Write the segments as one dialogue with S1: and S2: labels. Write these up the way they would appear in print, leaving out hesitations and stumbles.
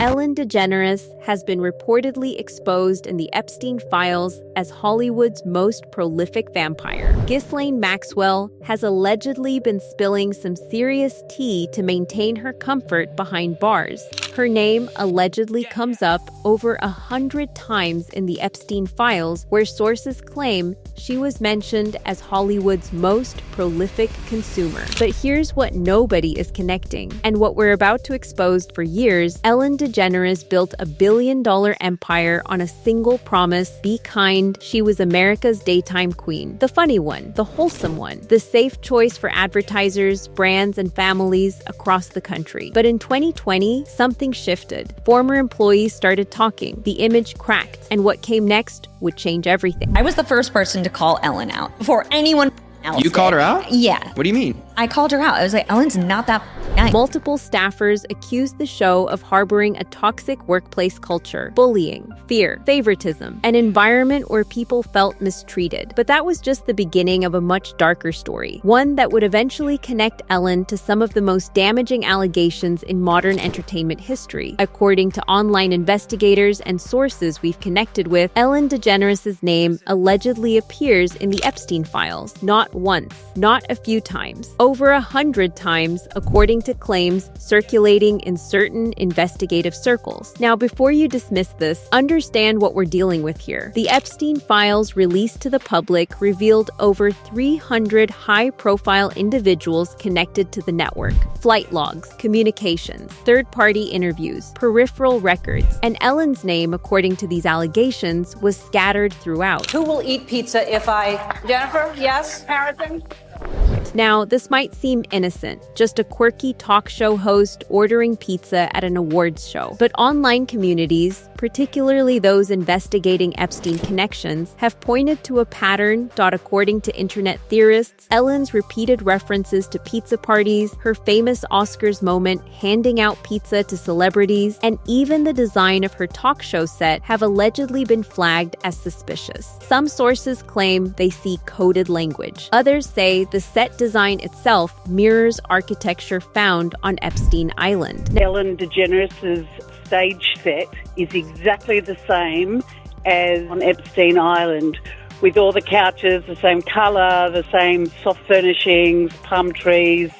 S1: Ellen DeGeneres has been reportedly exposed in the Epstein files as Hollywood's most prolific vampire. Ghislaine Maxwell has allegedly been spilling some serious tea to maintain her comfort behind bars. Her name allegedly comes up over 100 times in the Epstein files, where sources claim she was mentioned as Hollywood's most prolific consumer. But here's what nobody is connecting, and what we're about to expose for years. Ellen DeGeneres built a billion-dollar empire on a single promise: be kind. She was America's daytime queen. The funny one, the wholesome one, the safe choice for advertisers, brands, and families across the country. But in 2020, something shifted. Former employees started talking, the image cracked, and what came next would change everything.
S2: I was the first person to call Ellen out before anyone else
S3: You called her out?
S2: Yeah.
S3: What do you mean?
S2: I called her out. I was like, Ellen's not that nice.
S1: Multiple staffers accused the show of harboring a toxic workplace culture, bullying, fear, favoritism, an environment where people felt mistreated. But that was just the beginning of a much darker story, one that would eventually connect Ellen to some of the most damaging allegations in modern entertainment history. According to online investigators and sources we've connected with, Ellen DeGeneres' name allegedly appears in the Epstein files, not once, not a few times, over 100 times, according to claims circulating in certain investigative circles. Now, before you dismiss this, understand what we're dealing with here. The Epstein files released to the public revealed over 300 high-profile individuals connected to the network, flight logs, communications, third-party interviews, peripheral records, and Ellen's name, according to these allegations, was scattered throughout.
S4: Who will eat pizza if I... Jennifer, yes? Harrison?
S1: Now, this might seem innocent, just a quirky talk show host ordering pizza at an awards show. But online communities, particularly those investigating Epstein connections, have pointed to a pattern. According to internet theorists, Ellen's repeated references to pizza parties, her famous Oscars moment handing out pizza to celebrities, and even the design of her talk show set have allegedly been flagged as suspicious. Some sources claim they see coded language. Others say the set design itself mirrors architecture found on Epstein Island.
S5: Ellen DeGeneres' stage set is exactly the same as on Epstein Island, with all the couches, the same colour, the same soft furnishings, palm trees,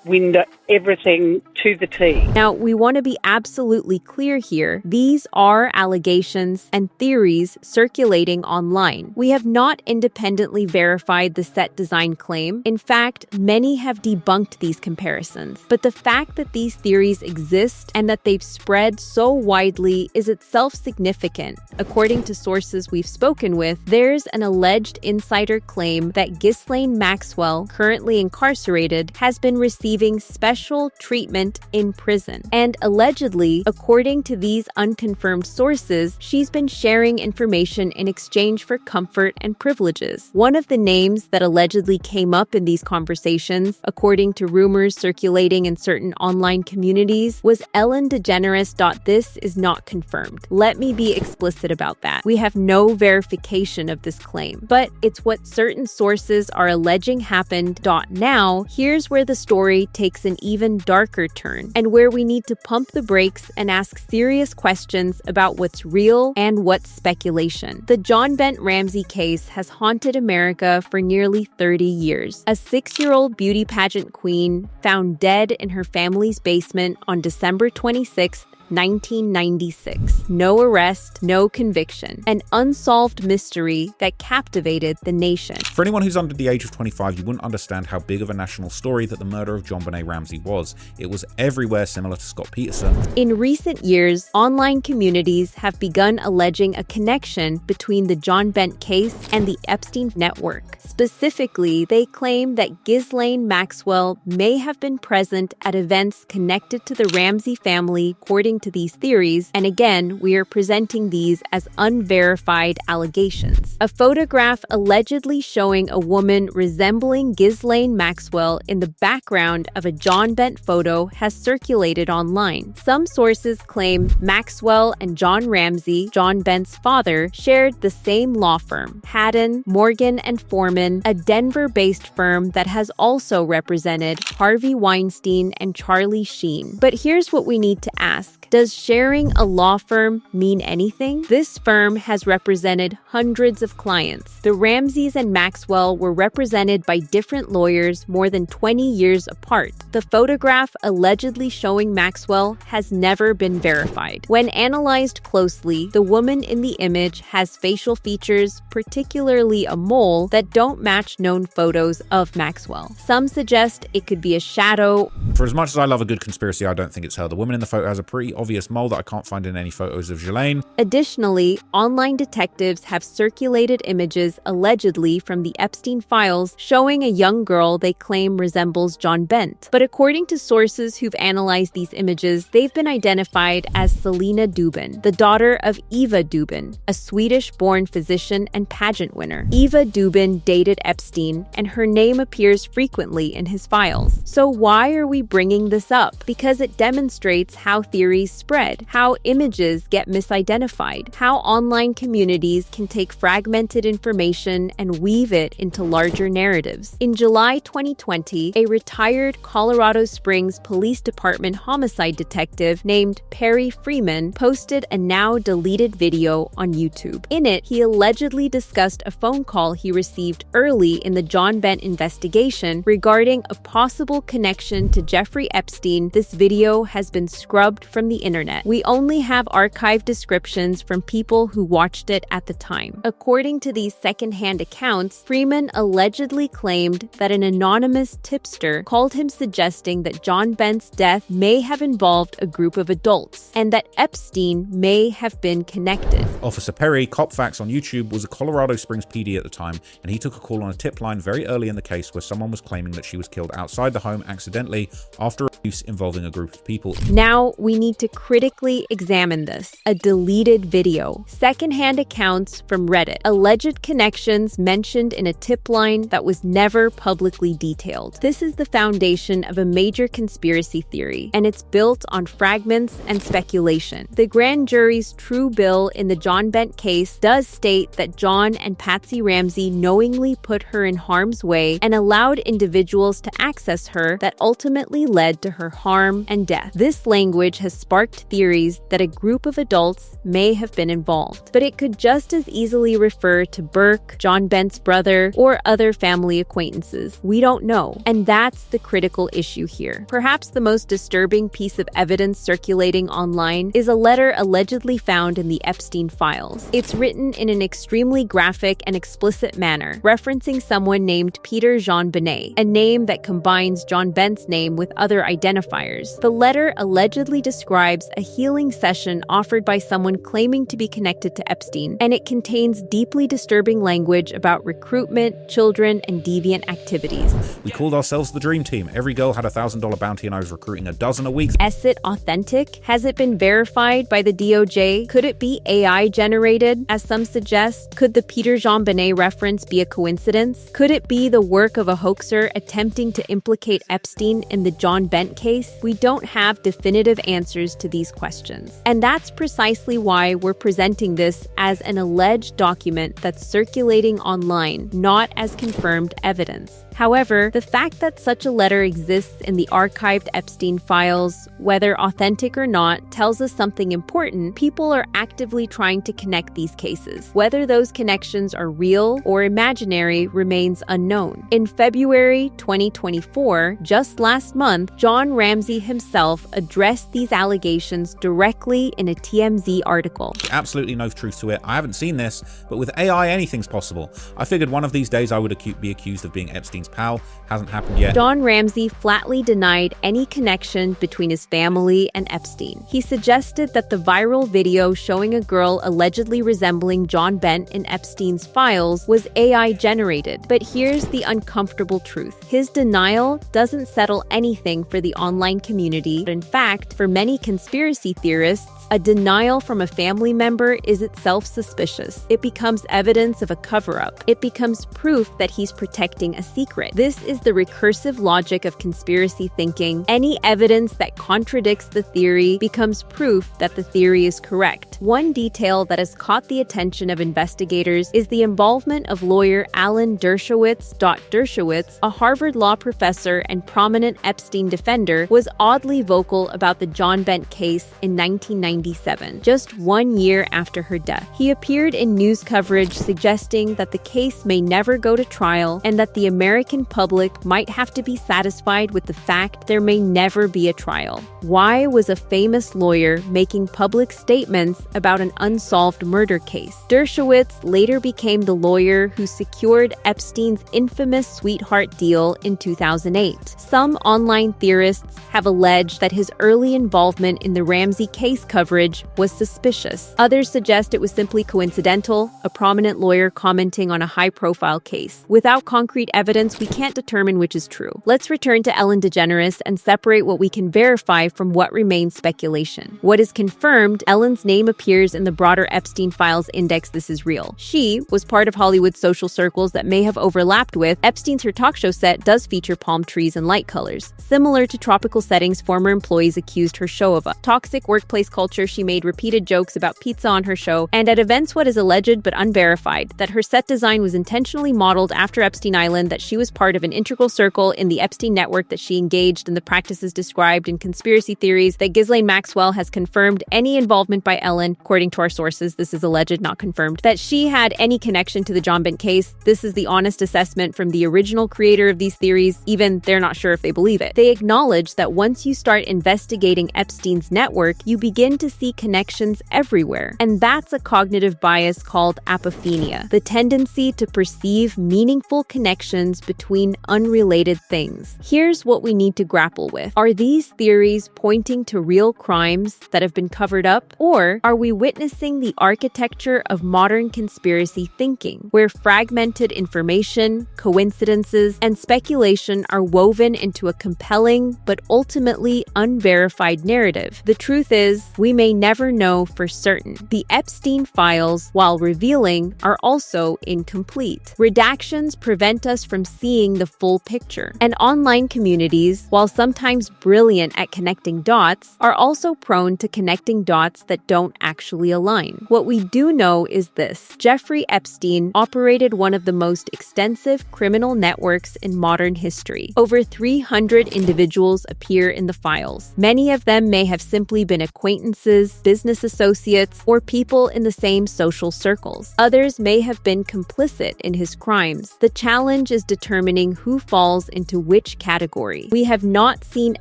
S5: window, everything to the T.
S1: Now, we want to be absolutely clear here. These are allegations and theories circulating online. We have not independently verified the set design claim. In fact, many have debunked these comparisons. But the fact that these theories exist and that they've spread so widely is itself significant. According to sources we've spoken with, there's an alleged insider claim that Ghislaine Maxwell, currently incarcerated, has been receiving special treatment in prison. And allegedly, according to these unconfirmed sources, she's been sharing information in exchange for comfort and privileges. One of the names that allegedly came up in these conversations, according to rumors circulating in certain online communities, was Ellen DeGeneres. This is not confirmed. Let me be explicit about that. We have no verification of this claim, but it's what certain sources are alleging happened. Now, here's where the story takes an even darker turn, and where we need to pump the brakes and ask serious questions about what's real and what's speculation. The JonBenét Ramsey case has haunted America for nearly 30 years. A 6-year-old beauty pageant queen found dead in her family's basement on December 26th, 1996. No arrest, no conviction. An unsolved mystery that captivated the nation.
S6: For anyone who's under the age of 25, you wouldn't understand how big of a national story that the murder of JonBenét Ramsey was. It was everywhere, similar to Scott Peterson.
S1: In recent years, online communities have begun alleging a connection between the JonBenét case and the Epstein network. Specifically, they claim that Ghislaine Maxwell may have been present at events connected to the Ramsey family, according to these theories, and again, we are presenting these as unverified allegations. A photograph allegedly showing a woman resembling Ghislaine Maxwell in the background of a JonBenét photo has circulated online. Some sources claim Maxwell and John Ramsey, JonBenét's father, shared the same law firm, Haddon, Morgan & Foreman, a Denver-based firm that has also represented Harvey Weinstein and Charlie Sheen. But here's what we need to ask. Does sharing a law firm mean anything? This firm has represented hundreds of clients. The Ramseys and Maxwell were represented by different lawyers more than 20 years apart. The photograph allegedly showing Maxwell has never been verified. When analyzed closely, the woman in the image has facial features, particularly a mole, that don't match known photos of Maxwell. Some suggest it could be a shadow.
S6: For as much as I love a good conspiracy, I don't think it's her. The woman in the photo has a pretty obvious mole that I can't find in any photos of Ghislaine.
S1: Additionally, online detectives have circulated images allegedly from the Epstein files showing a young girl they claim resembles JonBenét. But according to sources who've analyzed these images, they've been identified as Selena Dubin, the daughter of Eva Dubin, a Swedish-born physician and pageant winner. Eva Dubin dated Epstein, and her name appears frequently in his files. So why are we bringing this up? Because it demonstrates how theories spread, how images get misidentified, how online communities can take fragmented information and weave it into larger narratives. In July 2020, a retired Colorado Springs Police Department homicide detective named Perry Freeman posted a now deleted video on YouTube. In it, he allegedly discussed a phone call he received early in the JonBenét investigation regarding a possible connection to Jeffrey Epstein. This video has been scrubbed from the internet. We only have archived descriptions from people who watched it at the time. According to these secondhand accounts, Freeman allegedly claimed that an anonymous tipster called him suggesting that JonBenét's death may have involved a group of adults and that Epstein may have been connected.
S6: Officer Perry, Cop Facts on YouTube, was a Colorado Springs PD at the time, and he took a call on a tip line very early in the case where someone was claiming that she was killed outside the home accidentally after abuse involving a group of people.
S1: Now, we need to critically examine this. A deleted video. Secondhand accounts from Reddit. Alleged connections mentioned in a tip line that was never publicly detailed. This is the foundation of a major conspiracy theory, and it's built on fragments and speculation. The grand jury's true bill in the JonBenét case does state that John and Patsy Ramsey knowingly put her in harm's way and allowed individuals to access her that ultimately led to her harm and death. This language has sparked theories that a group of adults may have been involved, but it could just as easily refer to Burke, JonBenét's brother, or other family acquaintances. We don't know, and that's the critical issue here. Perhaps the most disturbing piece of evidence circulating online is a letter allegedly found in the Epstein files. It's written in an extremely graphic and explicit manner, referencing someone named Peter JonBenét, a name that combines JonBenét's name with other identifiers. The letter allegedly describes a healing session offered by someone claiming to be connected to Epstein, and it contains deeply disturbing language about recruitment, children, and deviant activities.
S6: We called ourselves the Dream Team. Every girl had a $1,000 bounty and I was recruiting a dozen a week.
S1: Is it authentic? Has it been verified by the DOJ? Could it be AI generated, as some suggest? Could the Peter JonBenét reference be a coincidence? Could it be the work of a hoaxer attempting to implicate Epstein in the JonBenét case? We don't have definitive answers to these questions. And that's precisely why we're presenting this as an alleged document that's circulating online, not as confirmed evidence. However, the fact that such a letter exists in the archived Epstein files, whether authentic or not, tells us something important. People are actively trying to connect these cases. Whether those connections are real or imaginary remains unknown. In February 2024, just last month, John Ramsey himself addressed these allegations directly in a TMZ article.
S6: Absolutely no truth to it. I haven't seen this, but with AI, anything's possible. I figured one of these days I would be accused of being Epstein's pal. Hasn't happened yet.
S1: John Ramsey flatly denied any connection between his family and Epstein. He suggested that the viral video showing a girl allegedly resembling JonBenét in Epstein's files was AI generated. But here's the uncomfortable truth. His denial doesn't settle anything for the online community. In fact, for many conspiracy theorists, A denial from a family member is itself suspicious. It becomes evidence of a cover-up. It becomes proof that he's protecting a secret. This is the recursive logic of conspiracy thinking. Any evidence that contradicts the theory becomes proof that the theory is correct. One detail that has caught the attention of investigators is the involvement of lawyer Alan Dershowitz. Dershowitz, a Harvard law professor and prominent Epstein defender, was oddly vocal about the JonBenét case in 1997, just 1 year after her death. He appeared in news coverage suggesting that the case may never go to trial and that the American public might have to be satisfied with the fact there may never be a trial. Why was a famous lawyer making public statements about an unsolved murder case? Dershowitz later became the lawyer who secured Epstein's infamous sweetheart deal in 2008. Some online theorists have alleged that his early involvement in the Ramsey case coverage was suspicious. Others suggest it was simply coincidental, a prominent lawyer commenting on a high-profile case. Without concrete evidence, we can't determine which is true. Let's return to Ellen DeGeneres and separate what we can verify from what remains speculation. What is confirmed, Ellen's name appears in the broader Epstein Files Index. This is real. She was part of Hollywood's social circles that may have overlapped with Epstein's. Her talk show set does feature palm trees and light colors. Similar to tropical settings former employees accused her show of a toxic workplace culture, she made repeated jokes about pizza on her show, and at events what is alleged but unverified, that her set design was intentionally modeled after Epstein Island, that she was part of an integral circle in the Epstein network, that she engaged in the practices described in conspiracy theories, that Ghislaine Maxwell has confirmed any involvement by Ellen, according to our sources, this is alleged, not confirmed, that she had any connection to the JonBenét case. This is the honest assessment from the original creator of these theories, even they're not sure if they believe it. They acknowledge that once you start investigating Epstein's network, you begin to see connections everywhere. And that's a cognitive bias called apophenia, the tendency to perceive meaningful connections between unrelated things. Here's what we need to grapple with. Are these theories pointing to real crimes that have been covered up? Or are we witnessing the architecture of modern conspiracy thinking, where fragmented information, coincidences, and speculation are woven into a compelling but ultimately unverified narrative? The truth is, we may never know for certain. The Epstein files, while revealing, are also incomplete. Redactions prevent us from seeing the full picture. And online communities, while sometimes brilliant at connecting dots, are also prone to connecting dots that don't actually align. What we do know is this: Jeffrey Epstein operated one of the most extensive criminal networks in modern history. Over 300 individuals appear in the files. Many of them may have simply been acquaintances, business associates, or people in the same social circles. Others may have been complicit in his crimes. The challenge is determining who falls into which category. We have not seen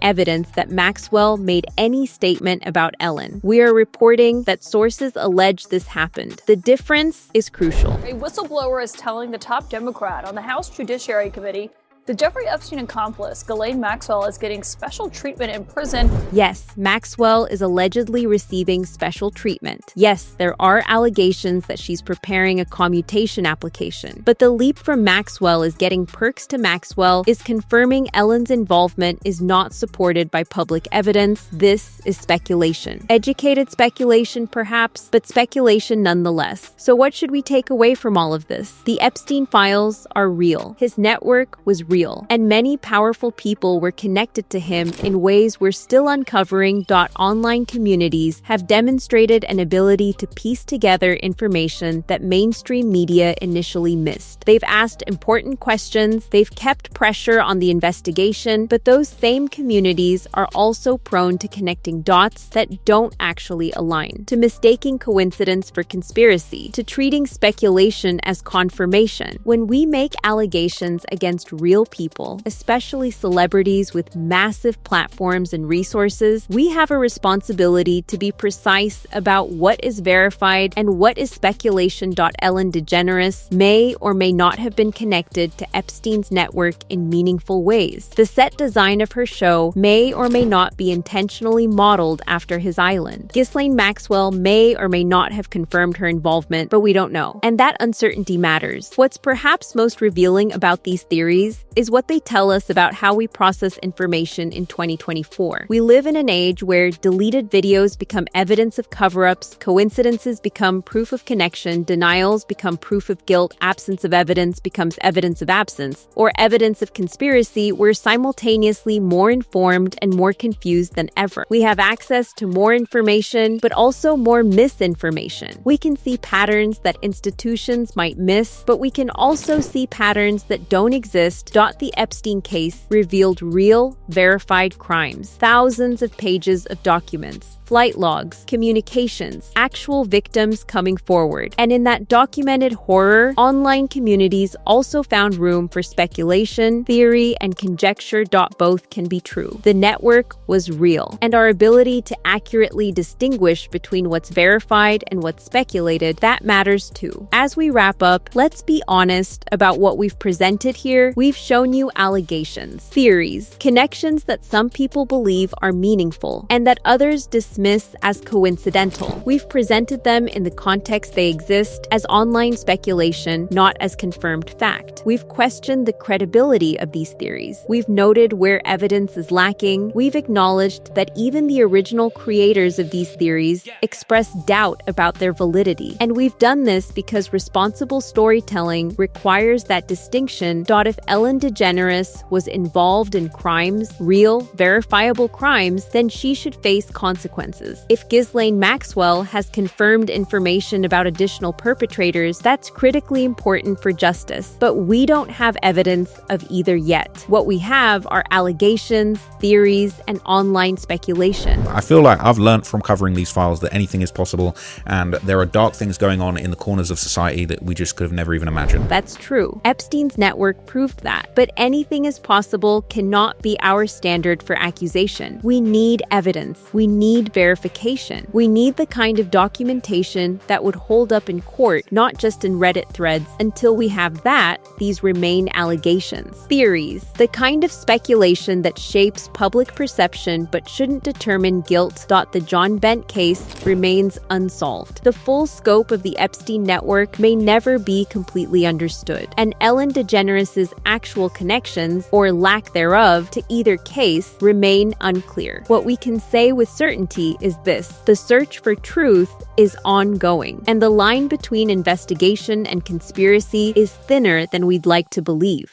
S1: evidence that Maxwell made any statement about Ellen. We are reporting that sources allege this happened. The difference is crucial.
S3: A whistleblower is telling the top Democrat on the House Judiciary Committee the Jeffrey Epstein accomplice, Ghislaine Maxwell, is getting special treatment in prison.
S1: Yes, Maxwell is allegedly receiving special treatment. Yes, there are allegations that she's preparing a commutation application. But the leap from Maxwell is getting perks to Maxwell is confirming Ellen's involvement is not supported by public evidence. This is speculation. Educated speculation, perhaps, but speculation nonetheless. So what should we take away from all of this? The Epstein files are real. His network was real, and many powerful people were connected to him in ways we're still uncovering. Online communities have demonstrated an ability to piece together information that mainstream media initially missed. They've asked important questions, they've kept pressure on the investigation, but those same communities are also prone to connecting dots that don't actually align, to mistaking coincidence for conspiracy, to treating speculation as confirmation. When we make allegations against real people, especially celebrities with massive platforms and resources, we have a responsibility to be precise about what is verified and what is speculation. Ellen DeGeneres may or may not have been connected to Epstein's network in meaningful ways. The set design of her show may or may not be intentionally modeled after his island. Ghislaine Maxwell may or may not have confirmed her involvement, but we don't know. And that uncertainty matters. What's perhaps most revealing about these theories is what they tell us about how we process information in 2024. We live in an age where deleted videos become evidence of cover-ups, coincidences become proof of connection, denials become proof of guilt, absence of evidence becomes evidence of absence, or evidence of conspiracy. We're simultaneously more informed and more confused than ever. We have access to more information, but also more misinformation. We can see patterns that institutions might miss, but we can also see patterns that don't exist. The Epstein case revealed real, verified crimes, thousands of pages of documents, flight logs, communications, actual victims coming forward. And in that documented horror, online communities also found room for speculation, theory, and conjecture. Both can be true. The network was real, and our ability to accurately distinguish between what's verified and what's speculated, that matters too. As we wrap up, let's be honest about what we've presented here. We've shown you allegations, theories, connections that some people believe are meaningful, and that others dismiss as coincidental. We've presented them in the context they exist, as online speculation, not as confirmed fact. We've questioned the credibility of these theories. We've noted where evidence is lacking. We've acknowledged that even the original creators of these theories express doubt about their validity. And we've done this because responsible storytelling requires that distinction. If Ellen DeGeneres was involved in crimes, real, verifiable crimes, then she should face consequences. If Ghislaine Maxwell has confirmed information about additional perpetrators, that's critically important for justice. But we don't have evidence of either yet. What we have are allegations, theories, and online speculation.
S6: I feel like I've learned from covering these files that anything is possible, and there are dark things going on in the corners of society that we just could have never even imagined.
S1: That's true. Epstein's network proved that. But anything is possible cannot be our standard for accusation. We need evidence. We need verification. We need the kind of documentation that would hold up in court, not just in Reddit threads. Until we have that, these remain allegations. Theories, the kind of speculation that shapes public perception but shouldn't determine guilt. The JonBenét case remains unsolved. The full scope of the Epstein network may never be completely understood, and Ellen DeGeneres' actual connections, or lack thereof, to either case remain unclear. What we can say with certainty is this: the search for truth is ongoing, and the line between investigation and conspiracy is thinner than we'd like to believe.